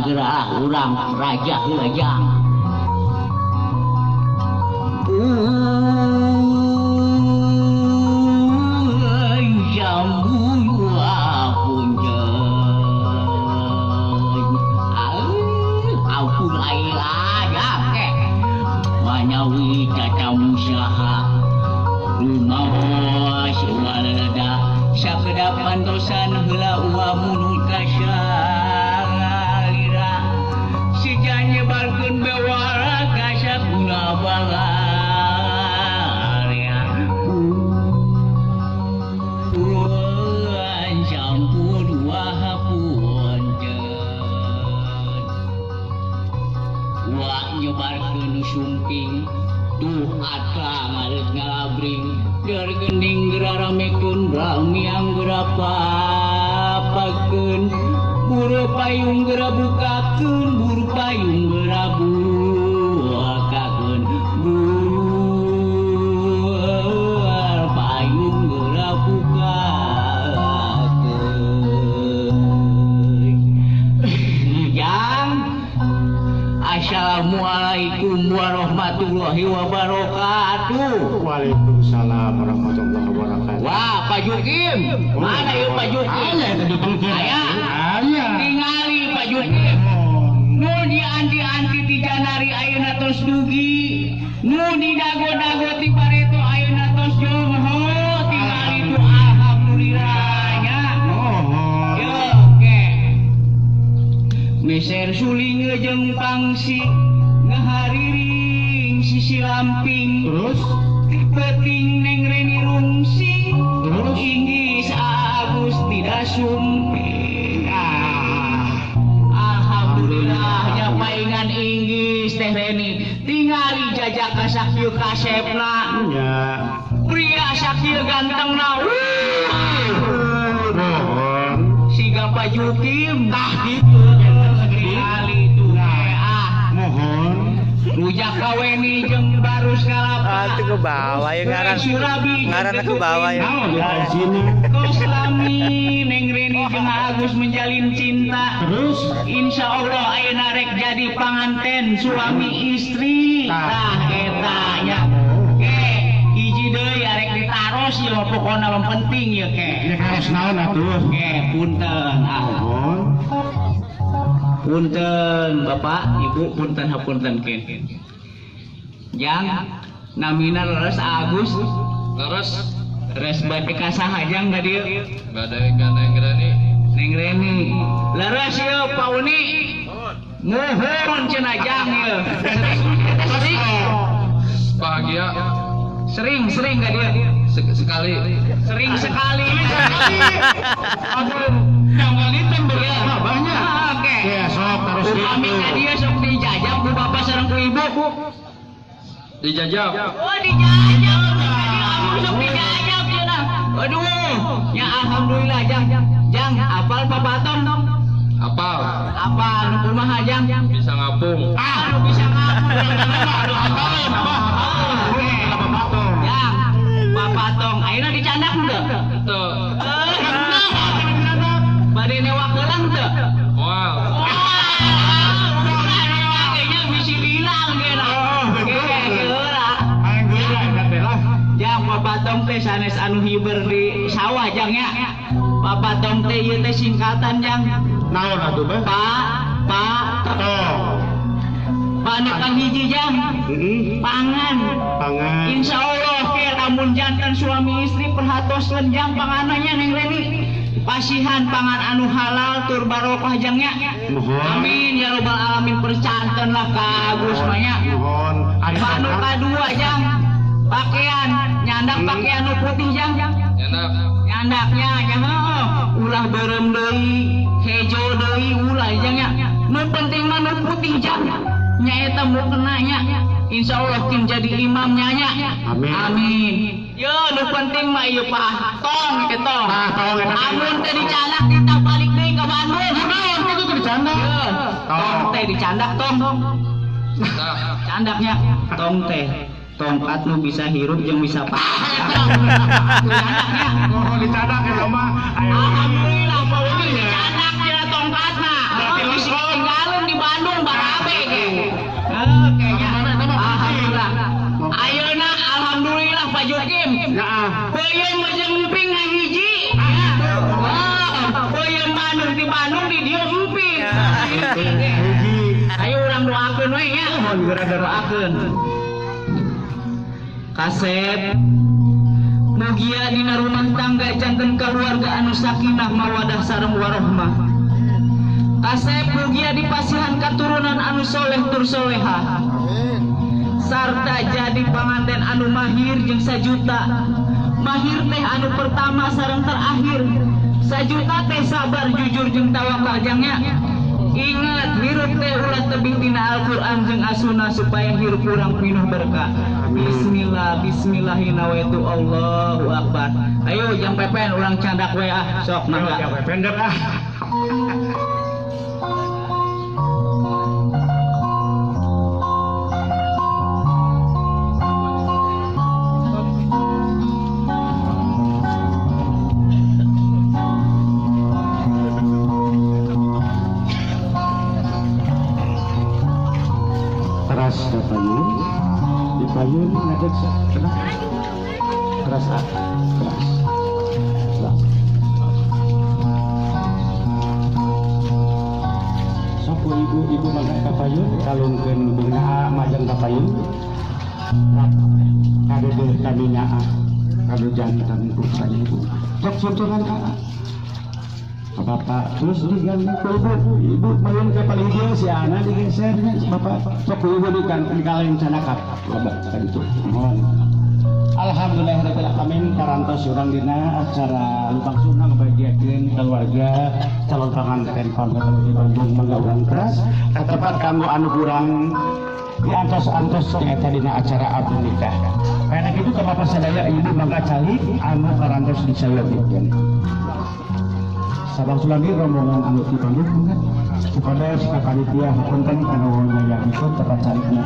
gerah urang raja heula manyawi cacam usaha rumah walada sakedap pantosan heula uwa munul kasalira sija nyebarkeun bewara ka sakuna bangarea sampun wahapunten wa nyebarkeun sumping tuh akang ngareut ngalabring dar gending geraramekeun ramiang gerapapakeun buru payung gerabukakeun buru payung gerabukakeun buru payung gerabukakeun jang assalamualaikum warahmatullahi wabarakatuh. Waalaikumsalam warahmatullahi wabarakatuh. Wah, Pak Jukim. Mana yuk Pak Jukim? Aya. Ningali Pak Jukim. Nu di anti-anti ti janari ayeuna tos dugi. Nu di dago-dago ti pareto ayeuna tos jongho. Tingali tu alhamdulillahnya. Yo, ke. Meser suling jeung pangsi ngahariring sisi lamping. Terus Peting neng reni rungsing inggis Agus tidak sumping alhamdulillah nya paingan inggis teh reni tingali jajak ka sakieu kasepna ya pria sakieu gantengna siga Pak Jukim tah gitu tingali itu mohon rujak kaweni jeung barus kalapa itu ke bawah ya ngaran ke bawah ya Kos lami neng Reni jeung Agus menjalin cinta terus insya Allah ayeuna rek jadi panganten suami istri tah eta nya ke hiji deui arek ditaros ye pokona mah penting ye ke ini kaos naon atuh ke punten mohon punten Bapak Ibu punten hapunten ke jang namina leres Agus leres bade ka saha jang ka dieu Bade ka Neng Reni. Neng Reni leres yeuh Pak Uni nuhun cenah jang yeuh Bahagia sering ka dieu sekali. sering sekali aduh jangan itu banyak oke ya sok terus upami ka dieu sok dijajab ku bapak sareng ku ibu Dijajab. oh dijajab sok dijajab cenah aduh ya alhamdulillah jang apal papatong Apal. apal nu kumaha jang Bisa ngapung. nu bisa ngapung aduh apalin jang papatong ayeuna dicandak henteu Teu. bade newak heulang teu Moal. Jang papatong teh sanes anu hiber di sawah jang ya. Papatong teh ieu teh singkatan jang. naon atuh Bang Pak nu kang hiji jang. Pangan. Insya Allah ke lamun jantan suami istri perhatos lenjang panganannya neng Reni. Pasihan pangan anu halal tur barokah jangnya. Amin ya robbal alamin percanten lah ka Agus mah nya. mohon Anu kadua jang pakaian nyandak pakaian nu putih jang Nyandak. nyandaknya nya ulah beureum deui hejo deui ulah jang nya nu penting mah nu putih jang nya eta mukena nya insyaallah tim jadi imamnya nya amin yo nu penting mah ieu Pak tong ke tong amun teh dicandak kita balik deui ka Bandung itu tuh dicandak tong teh dicandak tong Nah, candaknya tong teh tongkat nu bisa hirup jeung bisa pakai mohon dicandak ya mah alhamdulillah Pak Udi dicandak dina tongkatna masih tinggalin di Bandung barabe ge. Oke nya. Alhamdulillah. Ayeuna alhamdulillah Pak Jokim. Nah, Peuyeum jeung emping hiji. Peuyeum Bandung di Bandung di dieu emping. Ayo urang doakeun we nya. mohon gara-gara Doakeun. Kasep mugia dina rumah tangga janten keluarga anu sakinah mawadah sareng warohmah. Kasep mugia dipasihan katurunan anu soleh tur solehah. Sarta jadi panganten anu mahir jeung sajuta. Mahir teh anu pertama sareng terakhir. Sajuta teh sabar jujur jeung tawakal jangnya. Ingat hirup teh ulah tebing tina Al-Qur'an jeung asuna supaya hirup urang pinuh berkah. Bismillah bismillahirrahmanirrahim. Allahu akbar. Ayo jang pepen urang candak we ah sok mangga. pendek ah. Keras dapayun, dipayun ngadet keras, keras ah, keras. Sopo ibu magang kapayun, kalungkeun bunga majang kapayun. Kado deh kaminya ah, kado jantan putra ibu. Cek contohan ah. Bapak terus diganti ke ibu mayun ke paling dia si Ana digesernya bapak sok ibu dikalahin canakat bapak tadi itu mohon alhamdulillahirabbil alamin karantos urang dina acara lubang sunang bagiakeun keluarga calon panganten pamekasan di Bandung mangga urang keras katepat kanggo anu urang diantos-antos nyaeta dina acara abdi nikah karena gitu ke bapak sadaya ibu mangga calik anu karantos disayeukeun Sabang Sulami rombongan anu di Bandung kepada si panitia punten anu ngayang ikut tepat carikna